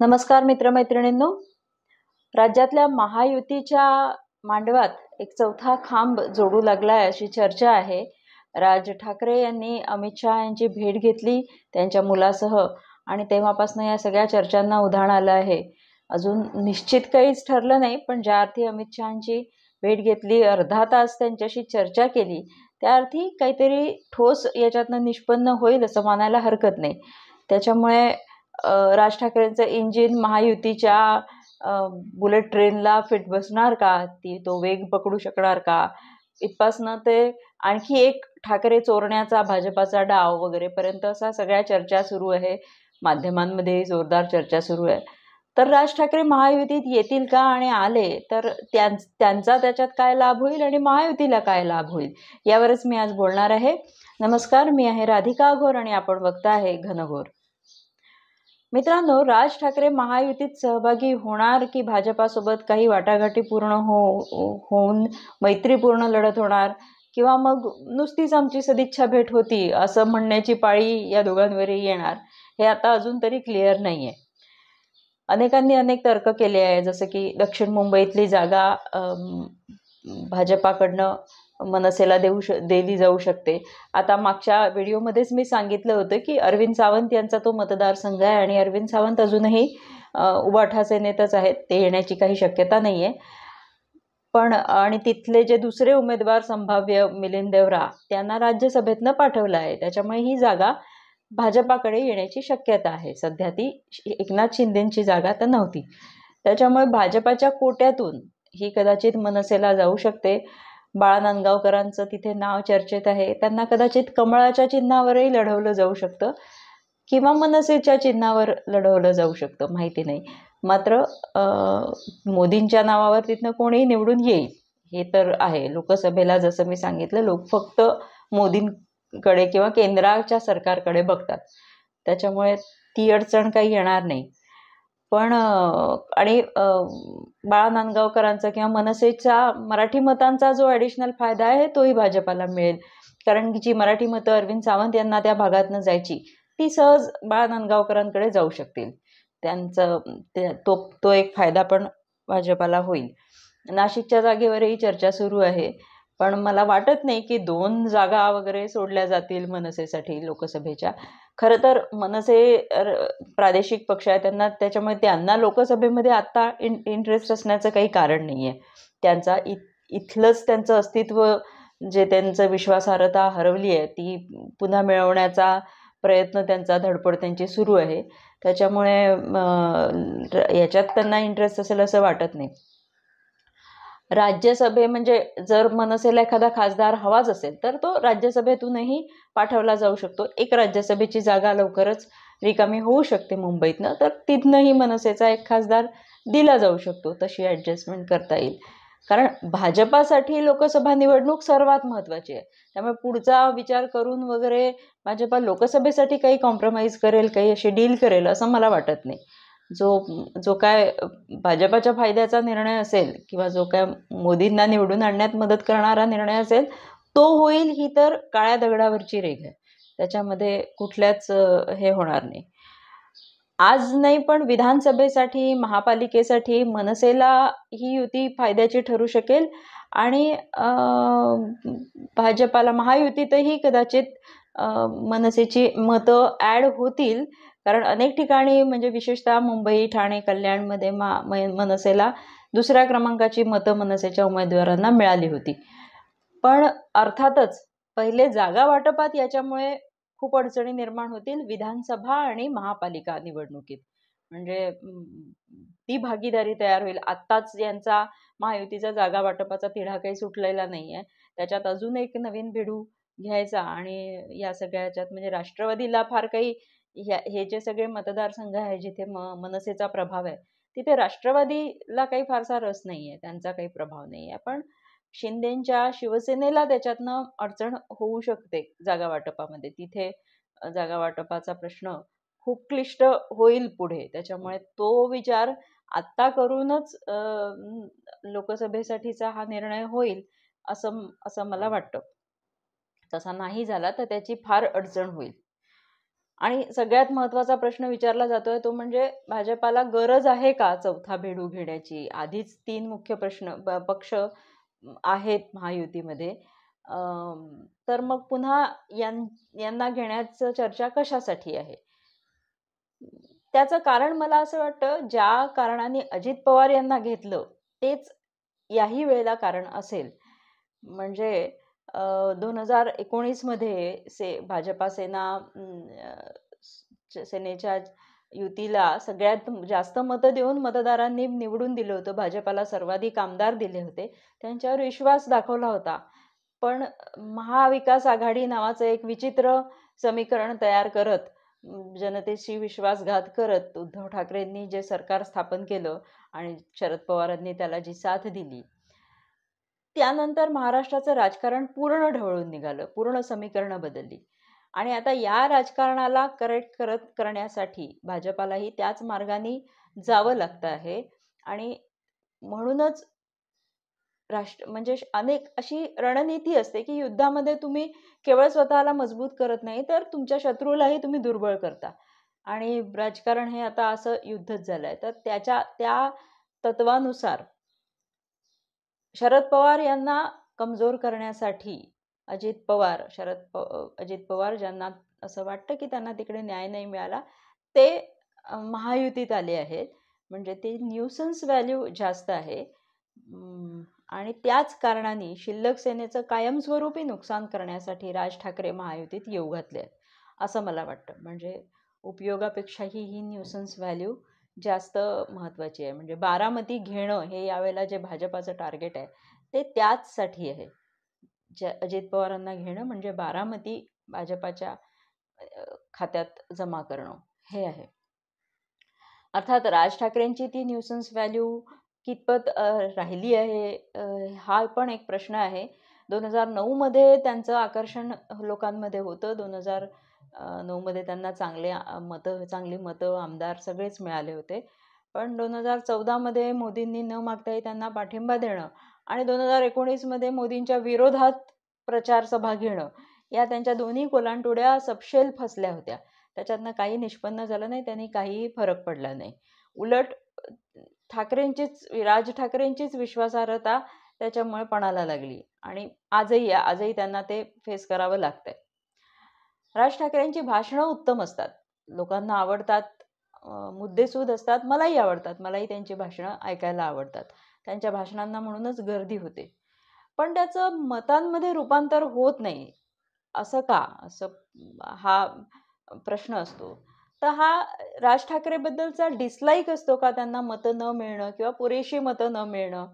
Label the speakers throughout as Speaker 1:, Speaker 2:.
Speaker 1: नमस्कार मित्रमैत्रिणींनो. राज्यातल्या महायुतीच्या मांडवात एक चौथा खांब जोडू लागलाय अशी चर्चा आहे. राज ठाकरे यांनी अमित शहा यांची भेट घेतली त्यांच्या मुलासह आणि तेव्हापासून या सगळ्या चर्चांना उधाण आलं आहे. अजून निश्चित काहीच ठरलं नाही, पण ज्या अर्थी अमित शहांची भेट घेतली, अर्धा तास त्यांच्याशी चर्चा केली, त्या अर्थी काहीतरी ठोस याच्यातनं निष्पन्न होईल असं मानायला हरकत नाही. त्याच्यामुळे राज ठाकरेंचं इंजिन महायुतीच्या बुलेट ट्रेनला फिट बसणार का, तो वेग पकडू शकणार का, इथपासनं ते आणखी एक ठाकरे चोरण्याचा भाजपाचा डाव वगैरे पर्यंत असा सगळ्या चर्चा सुरू आहे. माध्यमांमध्ये जोरदार चर्चा सुरू आहे. तर राज ठाकरे महायुतीत येतील का, आणि आले तर त्यांचा त्याच्यात काय लाभ होईल आणि महायुतीला काय लाभ होईल, यावरच मी आज बोलणार आहे. नमस्कार, मी आहे राधिका घोर आणि आपण बघता आहे घनघोर. मित्रांनो, राज ठाकरे महायुतीत सहभागी होणार की भाजपासोबत काही वाटाघाटी पूर्ण होऊन मैत्रीपूर्ण लढत होणार, किंवा मग नुसतीच आमची सदिच्छा भेट होती असं म्हणण्याची पाळी या दोघांवरही येणार, हे आता अजून तरी क्लिअर नाहीये. अनेकांनी अनेक तर्क केले आहे, जसं की दक्षिण मुंबईतली जागा भाजपाकडनं मनसेला दिली जाऊ शकते. आता मागच्या व्हिडिओमध्येच मी सांगितलं होतं की अरविंद सावंत यांचा तो मतदारसंघ आहे आणि अरविंद सावंत अजूनही उबाठा सेनेतच आहेत, ते येण्याची काही शक्यता नाहीये. पण आणि तिथले जे दुसरे उमेदवार संभाव्य मिलिंद देवरा, त्यांना राज्यसभेतनं पाठवलं आहे. त्याच्यामुळे ही जागा भाजपाकडे येण्याची शक्यता आहे. सध्या ती एकनाथ शिंदेची जागा तर नव्हती, त्याच्यामुळे भाजपाच्या कोट्यातून ही कदाचित मनसेला जाऊ शकते. बाळा नांदगावकरांचं तिथे नाव चर्चेत आहे. त्यांना कदाचित कमळाच्या चिन्हावरही लढवलं जाऊ शकतं किंवा मनसेच्या चिन्हावर लढवलं जाऊ शकतं, माहिती नाही. मात्र मोदींच्या नावावर तिथनं कोणीही निवडून येईल हे तर आहे. लोकसभेला जसं मी सांगितलं, लोक फक्त मोदींकडे किंवा केंद्राच्या सरकारकडे बघतात, त्याच्यामुळे ती अडचण काही येणार नाही. पण आणि बाळा नांदगावकरांचा किंवा मनसेच्या मराठी मतांचा जो ॲडिशनल फायदा आहे तोही भाजपाला मिळेल, कारण की जी मराठी मतं अरविंद सावंत यांना त्या भागातनं जायची, ती सहज बाळा नांदगावकरांकडे जाऊ शकतील. त्यांचं तो एक फायदा पण भाजपाला होईल. नाशिकच्या जागेवरही चर्चा सुरू आहे, पण मला वाटत नाही की 2 जागा वगैरे सोडल्या जातील मनसेसाठी लोकसभेच्या. खरं तर मनसे प्रादेशिक पक्ष आहे, त्याच्यामुळे त्यांना लोकसभेमध्ये आत्ता इंटरेस्ट असण्याचं काही कारण नाही आहे. त्यांचा इथलंच त्यांचं अस्तित्व, जे त्यांचं विश्वासार्हता हरवली आहे, ती पुन्हा मिळवण्याचा प्रयत्न त्यांचा, धडपड त्यांची सुरू आहे. त्याच्यामुळे याच्यात त्यांना इंटरेस्ट असेल असं वाटत नाही. राज्यसभे म्हणजे जर मनसेला एखादा खासदार हवाच असेल तर तो राज्यसभेतूनही पाठवला जाऊ शकतो. एक राज्यसभेची जागा लवकरच रिकामी होऊ शकते मुंबईतनं, तर तिथनंही मनसेचा एक खासदार दिला जाऊ शकतो. तशी ॲडजस्टमेंट करता येईल, कारण भाजपासाठी लोकसभा निवडणूक सर्वात महत्त्वाची आहे. त्यामुळे पुढचा विचार करून वगैरे भाजपा लोकसभेसाठी काही कॉम्प्रोमाइज करेल, काही अशी डील करेल असं मला वाटत नाही. जो काय भाजपाच्या फायद्याचा निर्णय असेल किंवा जो काय मोदींना निवडून आणण्यात मदत करणारा निर्णय असेल तो होईल, ही तर काळ्या दगडावरची रेघ आहे. त्याच्यामध्ये कुठल्याच हे होणार नाही. आज नाही पण विधानसभेसाठी, महापालिकेसाठी मनसेला ही युती फायद्याची ठरू शकेल आणि भाजपाला महायुतीतही कदाचित मनसेची मतं ॲड होतील, कारण अनेक ठिकाणी म्हणजे विशेषतः मुंबई, ठाणे, कल्याणमध्ये मनसेला दुसऱ्या क्रमांकाची मतं मनसेच्या उमेदवारांना मिळाली होती. पण अर्थातच पहिले जागा वाटपात याच्यामुळे खूप अडचणी निर्माण होतील विधानसभा आणि महापालिका निवडणुकीत. म्हणजे ती भागीदारी तयार होईल. आत्ताच यांचा महायुतीचा जागा वाटपाचा तिढा काही सुटलेला नाहीये. त्याच्यात अजून एक नवीन भिडू घ्यायचा आणि या सगळ्याच्यात म्हणजे राष्ट्रवादीला फार काही, हे जे सगळे मतदारसंघ आहे जिथे मनसेचा प्रभाव आहे, तिथे राष्ट्रवादीला काही फारसा रस नाहीये, त्यांचा काही प्रभाव नाहीये. पण शिंदेच्या शिवसेनेला त्याच्यातनं अडचण होऊ शकते जागा वाटपामध्ये. तिथे जागा वाटपाचा प्रश्न खूप क्लिष्ट होईल पुढे. त्याच्यामुळे तो विचार आत्ता करूनच लोकसभेसाठीचा हा निर्णय होईल असं मला वाटतं. तसा नाही झाला तर त्याची फार अडचण होईल. आणि सगळ्यात महत्त्वाचा प्रश्न विचारला जातोय तो म्हणजे भाजपाला गरज आहे का चौथा बेडू घेण्याची. आधीच 3 मुख्य पक्ष आहेत महायुतीमध्ये. तर मग पुन्हा यांना घेण्याचं चर्चा कशासाठी आहे. त्याचं कारण मला असं वाटतं, ज्या कारणाने अजित पवार यांना घेतलं तेच याही वेळेला कारण असेल. म्हणजे 2019 मध्ये भाजपा सेनेच्या युतीला सगळ्यात जास्त मतं देऊन मतदारांनी निवडून दिलं होतं. भाजपाला सर्वाधिक आमदार दिले होते. त्यांच्यावर विश्वास दाखवला होता. पण महाविकास आघाडी नावाचं एक विचित्र समीकरण तयार करत, जनतेशी विश्वासघात करत उद्धव ठाकरेंनी जे सरकार स्थापन केलं आणि शरद पवारांनी त्याला जी साथ दिली, त्यानंतर महाराष्ट्राचं राजकारण पूर्ण ढवळून निघालं, पूर्ण समीकरणं बदलली. आणि आता या राजकारणाला करेक्ट करण्यासाठी भाजपालाही त्याच मार्गाने जावं लागतं आहे. आणि म्हणूनच म्हणजे अनेक अशी रणनीती असते की युद्धामध्ये तुम्ही केवळ स्वतःला मजबूत करत नाही, तर तुमच्या शत्रूलाही तुम्ही दुर्बळ करता. आणि राजकारण हे आता असं युद्धच झालंय. तर त्या तत्वानुसार शरद पवार यांना कमजोर करण्यासाठी अजित पवार ज्यांना असं वाटतं की त्यांना तिकडे न्याय नाही मिळाला, ते महायुतीत आले आहेत. म्हणजे ते न्यूसन्स व्हॅल्यू जास्त आहे. आणि त्याच कारणाने शिल्लक सेनेचं कायमस्वरूपी नुकसान करण्यासाठी राज ठाकरे महायुतीत येऊ घातले आहेत असं मला वाटतं. म्हणजे उपयोगापेक्षाही ही न्यूसन्स व्हॅल्यू जास्त महत्त्वाची आहे. म्हणजे बारामती घेणं हे यावेळेला जे भाजपाचं टार्गेट आहे ते त्याचसाठी आहे. अजित पवारांना घेणं म्हणजे बारामती भाजपाच्या खात्यात जमा करणं हे आहे. अर्थात राज ठाकरेंची ती न्यूसन्स व्हॅल्यू कितपत राहिली आहे हा पण एक प्रश्न आहे. 2009 मध्ये त्यांचं आकर्षण लोकांमध्ये होतं. 2009 मध्ये त्यांना चांगली मतं आमदार सगळेच मिळाले होते. पण 2014 मध्ये मोदींनी न मागताही त्यांना पाठिंबा देणं आणि 2019 मध्ये मोदींच्या विरोधात प्रचार सभा घेणं, या त्यांच्या दोन्ही कोलांटुड्या सपशेल फसल्या होत्या. त्याच्यातनं काही निष्पन्न झालं नाही, त्यांनी काहीही फरक पडला नाही. उलट राज ठाकरेंचीच विश्वासार्हता त्याच्यामुळे पणाला लागली आणि आजही त्यांना ते फेस करावं लागतंय. राज ठाकरेंची भाषणं उत्तम असतात, लोकांना आवडतात, मुद्देसूद असतात, मलाही आवडतात. मलाही त्यांची भाषणं ऐकायला आवडतात. त्यांच्या भाषणांना म्हणूनच गर्दी होते. पण त्याचं मतांमध्ये रूपांतर होत नाही. असं का? हा प्रश्न असतो. तर हा राज ठाकरेबद्दलचा डिसलाईक असतो का, त्यांना मतं न मिळणं किंवा पुरेशी मतं न मिळणं?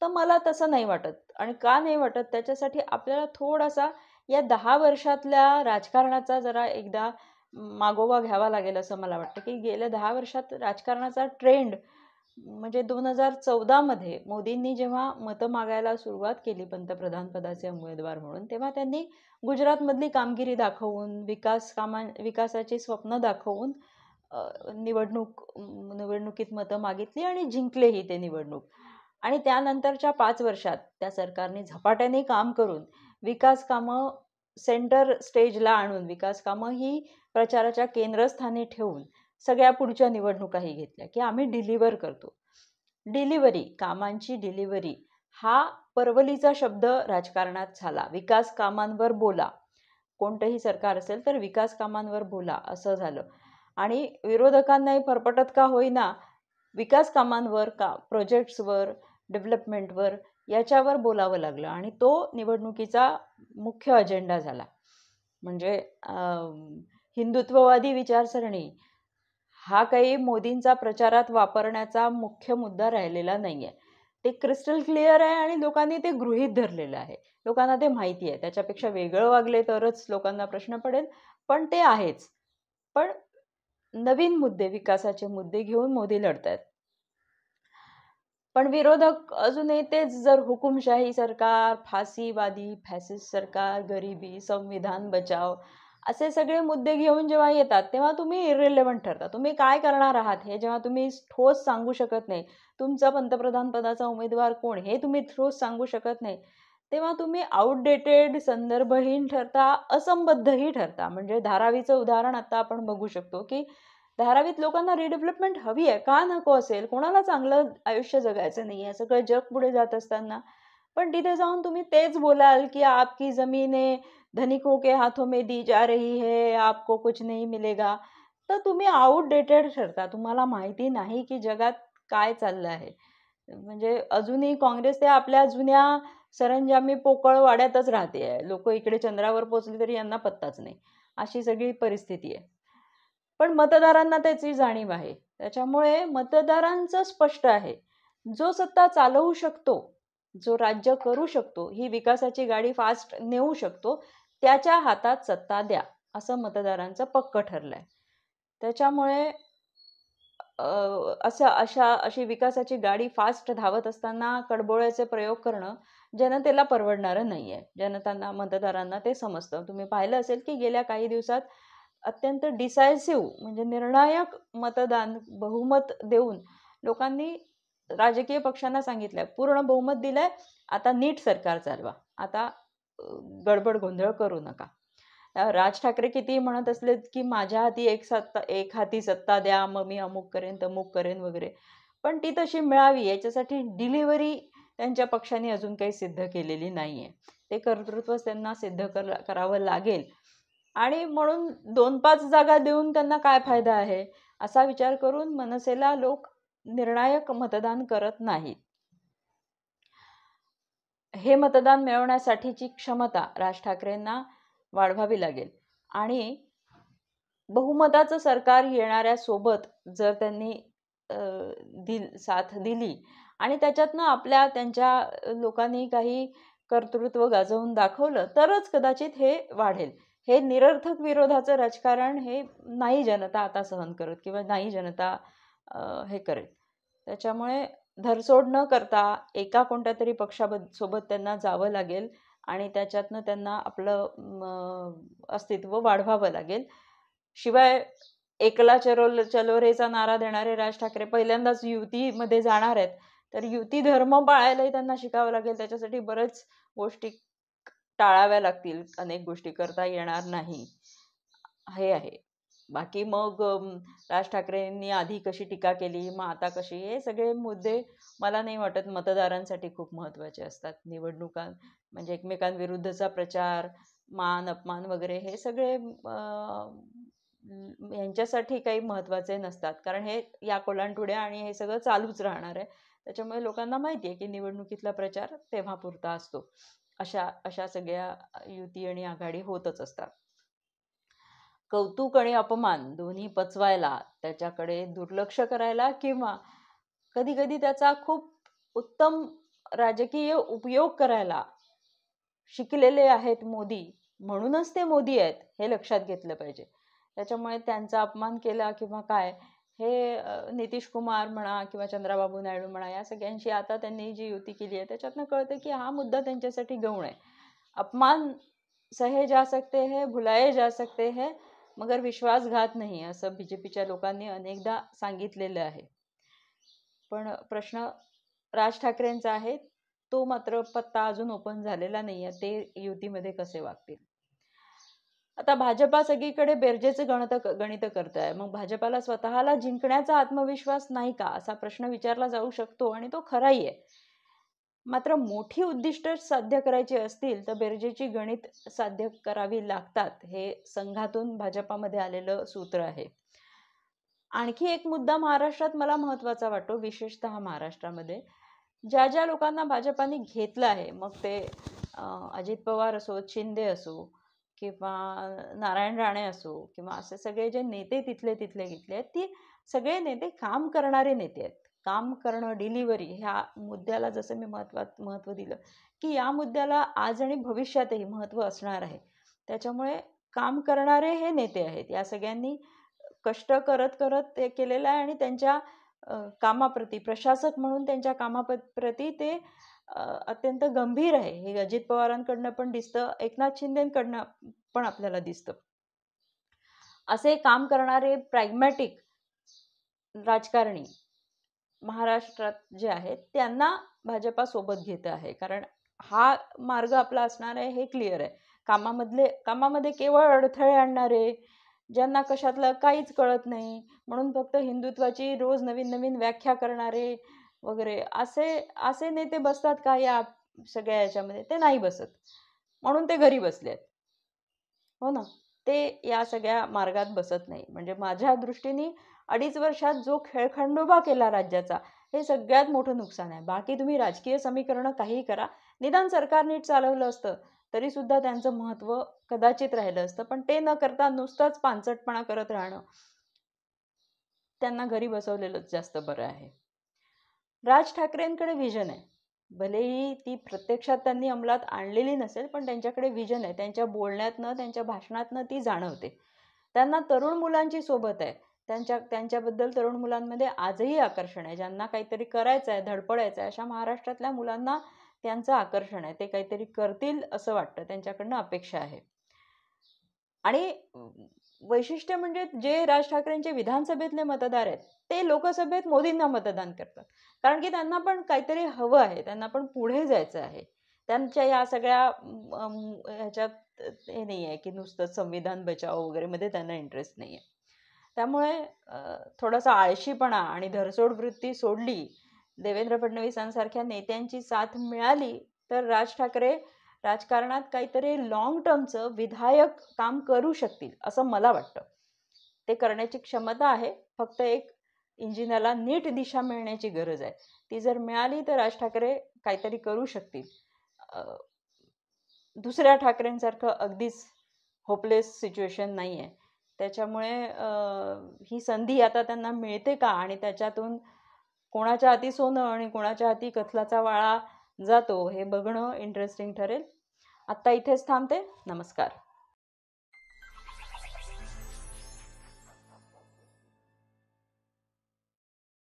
Speaker 1: तर मला तसं नाही वाटत. आणि का नाही वाटत, त्याच्यासाठी आपल्याला थोडासा या 10 वर्षातल्या राजकारणाचा जरा एकदा मागोवा घ्यावा लागेल असं मला वाटतं. की गेल्या 10 वर्षात राजकारणाचा ट्रेंड म्हणजे 2014 मध्ये मोदींनी जेव्हा मतं मागायला सुरुवात केली पंतप्रधान पदाचे उमेदवार म्हणून, तेव्हा त्यांनी गुजरातमधली कामगिरी दाखवून, विकासाची स्वप्न दाखवून निवडणुकीत मतं मागितली आणि जिंकलेही ते निवडणूक. आणि त्यानंतरच्या 5 वर्षात त्या सरकारने झपाट्याने काम करून विकास कामं सेंटर स्टेजला आणून, विकास कामं ही प्रचाराच्या केंद्रस्थानी ठेवून सगळ्या पुढच्या निवडणुकाही घेतल्या की आम्ही डिलिव्हर करतो. कामांची डिलिव्हरी हा परवलीचा शब्द राजकारणात झाला. विकास कामांवर बोला, कोणतंही सरकार असेल तर विकास कामांवर बोला असं झालं. आणि विरोधकांनाही फरफटत का होईना विकास कामांवर, प्रोजेक्ट्सवर, डेव्हलपमेंटवर याच्यावर बोलावं लागलं आणि तो निवडणुकीचा मुख्य अजेंडा झाला. म्हणजे हिंदुत्ववादी विचारसरणी हा काही मोदींचा प्रचारात वापरण्याचा मुख्य मुद्दा राहिलेला नाहीये. ते क्रिस्टल क्लिअर आहे आणि लोकांनी ते गृहीत धरलेलं आहे. लोकांना ते माहिती आहे. त्याच्यापेक्षा वेगळं वागले तरच लोकांना प्रश्न पडेल, पण ते आहेच. पण नवीन मुद्दे, विकासाचे मुद्दे घेऊन मोदी लढतायत. पण विरोधक अजूनही तेच, जर हुकुमशाही सरकार, फासीवादी फॅसिस्ट सरकार, गरिबी, संविधान बचाव असे सगळे मुद्दे घेऊन जेव्हा येतात तेव्हा तुम्ही इररिलेव्हंट ठरता. तुम्ही काय करणार आहात हे जेव्हा तुम्ही ठोस सांगू शकत नाही, तुमचा पंतप्रधान पदाचा उमेदवार कोण हे तुम्ही ठोस सांगू शकत नाही, तेव्हा तुम्ही आउटडेटेड, संदर्भहीन ठरता, असंबद्धही ठरता. म्हणजे धारावीचं उदाहरण आता आपण बघू शकतो की धारावीत लोकांना रिडेव्हलपमेंट हवी आहे, का नको असेल? कोणाला चांगलं आयुष्य जगायचं नाही आहे, सगळं जग पुढे जात असताना. पण तिथे जाऊन तुम्ही तेच बोलाल की आपकी जमीनें धनिकों के हाथों में दी जा रही है, आपको कुछ नहीं मिलेगा. तर तुम्ही आउटडेटेड ठरता. तुम्हाला माहिती नाही की जगात काय चाललं आहे. म्हणजे अजूनही काँग्रेस ते आपल्या जुन्या सरंजामी पोकळ वाड्यातच राहते आहे. लोक इकडे चंद्रावर पोचले तरी यांना पत्ताच नाही, अशी सगळी परिस्थिती आहे. पण मतदारांना त्याची जाणीव आहे. त्याच्यामुळे मतदारांचं स्पष्ट आहे, जो सत्ता चालवू शकतो, जो राज्य करू शकतो, ही विकासाची गाडी फास्ट नेऊ शकतो, त्याच्या हातात सत्ता द्या, असं मतदारांचं पक्क ठरलंय. त्याच्यामुळे अशी विकासाची गाडी फास्ट धावत असताना कडबोळ्याचे प्रयोग करणं जनतेला परवडणारं नाहीये. जनतांना, मतदारांना ते समजतं. तुम्ही पाहिलं असेल की गेल्या काही दिवसात अत्यंत डिसायसिव्ह म्हणजे निर्णायक मतदान, बहुमत देऊन लोकांनी राजकीय पक्षांना सांगितलंय, पूर्ण बहुमत दिलंय, आता नीट सरकार चालवा, आता गडबड गोंधळ करू नका. राज ठाकरे किती म्हणत असले की माझ्या हाती एक हाती सत्ता द्या, मग मी अमुक करेन तमुक करेन वगैरे, पण ती तशी मिळावी याच्यासाठी डिलिव्हरी त्यांच्या पक्षाने अजून काही सिद्ध केलेली नाहीये. ते कर्तृत्व त्यांना सिद्ध करावं लागेल. आणि म्हणून 2-5 जागा देऊन त्यांना काय फायदा आहे, असा विचार करून मनसेला लोक निर्णायक मतदान करत नाहीत. हे मतदान मिळवण्यासाठीची क्षमता राज ठाकरेंना वाढवावी लागेल. आणि बहुमताचं सरकार येणाऱ्या सोबत जर त्यांनी साथ दिली आणि त्याच्यातनं त्यांच्या लोकांनी काही कर्तृत्व गाजवून दाखवलं, तरच कदाचित हे वाढेल. हे निरर्थक विरोधाचं राजकारण हे नाही जनता आता सहन करत किंवा नाही जनता हे करेल. त्याच्यामुळे धरसोड न करता एका कोणत्या तरी पक्षासोबत त्यांना जावं लागेल आणि त्याच्यातनं त्यांना आपलं अस्तित्व वाढवावं लागेल. शिवाय एकला चलो रेचा नारा देणारे राज ठाकरे पहिल्यांदाच युतीमध्ये जाणार आहेत, तर युती धर्म पाळायलाही त्यांना शिकावं लागेल. त्याच्यासाठी बरेच गोष्टी टाळाव्या लागतील, अनेक गोष्टी करता येणार नाही, हे आहे. बाकी मग राज ठाकरेंनी आधी कशी टीका केली, मग आता कशी, हे सगळे मुद्दे मला नाही वाटत मतदारांसाठी खूप महत्त्वाचे असतात. निवडणुका म्हणजे एकमेकांविरुद्धचा प्रचार, मान अपमान वगैरे हे सगळे यांच्यासाठी काही महत्त्वाचे नसतात, कारण हे या कोलांटुड्या आणि हे सगळं चालूच राहणार आहे. त्याच्यामुळे लोकांना माहिती आहे की निवडणुकीतला प्रचार तेव्हा पुरता असतो. अशा सगळ्या युती आणि आघाडी होतच असतात. कौतुक आणि अपमान दोन्ही पचवायला, त्याच्याकडे दुर्लक्ष करायला किंवा कधी कधी त्याचा खूप उत्तम राजकीय उपयोग करायला शिकलेले आहेत मोदी, म्हणूनच ते मोदी आहेत, हे लक्षात घेतलं पाहिजे. त्याच्यामुळे त्यांचा अपमान केला किंवा काय, हे नितीश कुमार म्हणा किंवा चंद्राबाबू नायडू म्हणा, या सगळ्यांशी आता त्यांनी जी युती केली आहे त्याच्यातनं कळतं की हा मुद्दा त्यांच्यासाठी गौण आहे. अपमान सहे जा सकते हैं, भुलाए जा सकते हैं, मगर विश्वासघात नाही, असं बीजेपीच्या लोकांनी अनेकदा सांगितलेलं आहे. पण प्रश्न राज ठाकरेंचा आहे, तो मात्र पत्ता अजून ओपन झालेला नाहीये, ते युतीमध्ये कसे वागतील. आता भाजपा सगळीकडे बेरजेचे गणित करत आहे. मग भाजपाला स्वतःला जिंकण्याचा आत्मविश्वास नाही का, असा प्रश्न विचारला जाऊ शकतो आणि तो खराही आहे. मात्र मोठी उद्दिष्ट साध्य करायची असतील तर बेरजेची गणित साध्य करावी लागतात, हे संघातून भाजपामध्ये आलेलं सूत्र आहे. आणखी एक मुद्दा महाराष्ट्रात मला महत्त्वाचा वाटतो, विशेषतः महाराष्ट्रामध्ये ज्या लोकांना भाजपाने घेतलं आहे, मग ते अजित पवार असो, शिंदे असो किंवा नारायण राणे असो किंवा असे सगळे जे नेते तिथले घेतले आहेत, ती सगळे नेते काम करणारे नेते आहेत. काम करणं, डिलिव्हरी, ह्या मुद्द्याला जसं मी महत्त्व दिलं की या मुद्द्याला आज आणि भविष्यातही महत्त्व असणार आहे. त्याच्यामुळे काम करणारे हे नेते आहेत. या सगळ्यांनी कष्ट करत ते केलेलं आहे आणि त्यांच्या कामाप्रती, प्रशासक म्हणून त्यांच्या कामाप्रती ते अत्यंत गंभीर आहे. हे अजित पवारांकडनं पण दिसतं, एकनाथ शिंदेकडनं पण आपल्याला दिसतं. असे काम करणारे प्रॅग्मॅटिक राजकारणी महाराष्ट्रात जे आहेत त्यांना भाजपा सोबत घेत आहे, कारण हा मार्ग आपला असणार आहे हे क्लिअर आहे. कामामध्ये केवळ अडथळे आणणारे, ज्यांना कशातलं काहीच कळत नाही, म्हणून फक्त हिंदुत्वाची रोज नवीन नवीन व्याख्या करणारे वगैरे असे असे नेते बसतात का या सगळ्या याच्यामध्ये? ते नाही बसत. म्हणून ते घरी बसले आहेत. हो ना. ते या सगळ्या मार्गात बसत नाही. म्हणजे माझ्या दृष्टीने 2.5 वर्षात जो खेळखंडोबा केला राज्याचा, हे सगळ्यात मोठं नुकसान आहे. बाकी तुम्ही राजकीय समीकरणं काहीही करा. निदान सरकार नीट चालवलं असतं, तरी सुद्धा त्यांचं महत्त्व कदाचित राहिलं असतं. पण ते न करता नुसतंच पानसटपणा करत राहणं, त्यांना घरी बसवलेलंच जास्त बरं आहे. राज ठाकरेंकडे व्हिजन आहे. भलेही ती प्रत्यक्षात त्यांनी अंमलात आणलेली नसेल, पण त्यांच्याकडे व्हिजन आहे. त्यांच्या बोलण्यातनं, त्यांच्या भाषणातनं ती जाणवते. त्यांना तरुण मुलांची सोबत आहे. त्यांच्याबद्दल तरुण मुलांमध्ये आजही आकर्षण आहे. ज्यांना काहीतरी करायचं आहे, धडपडायचं आहे, अशा महाराष्ट्रातल्या मुलांना त्यांचं आकर्षण आहे. ते काहीतरी करतील असं वाटतं. त्यांच्याकडनं अपेक्षा आहे. आणि वैशिष्ट्य म्हणजे जे राज ठाकरेंचे विधानसभेतले मतदार आहेत, ते लोकसभेत मोदींना मतदान करतात. कारण की त्यांना पण काहीतरी हवं आहे. त्यांना पण पुढे जायचं आहे. त्यांच्या या सगळ्या ह्याच्यात हे नाही आहे की नुसतं संविधान बचाव वगैरे मध्ये त्यांना इंटरेस्ट नाही आहे. त्यामुळे थोडासा आळशीपणा आणि धरसोड वृत्ती सोडली, देवेंद्र फडणवीसांसारख्या नेत्यांची साथ मिळाली, तर राज ठाकरे राजकारणात काहीतरी लॉंग टर्मचं विधायक काम करू शकतील असं मला वाटतं. ते करण्याची क्षमता आहे. फक्त एक इंजिनाला नीट दिशा मिळण्याची गरज आहे. ती जर मिळाली तर राज ठाकरे काहीतरी करू शकतील. दुसऱ्या ठाकरेंसारखं अगदीच होपलेस सिच्युएशन नाही आहे. त्याच्यामुळे ही संधी आता त्यांना मिळते का आणि त्याच्यातून कोणाच्या हाती सोनं आणि कोणाच्या हाती कथलाचा वाळा जातो हे बघणं इंटरेस्टिंग ठरेल. आत्ता इथेच थांबते. नमस्कार.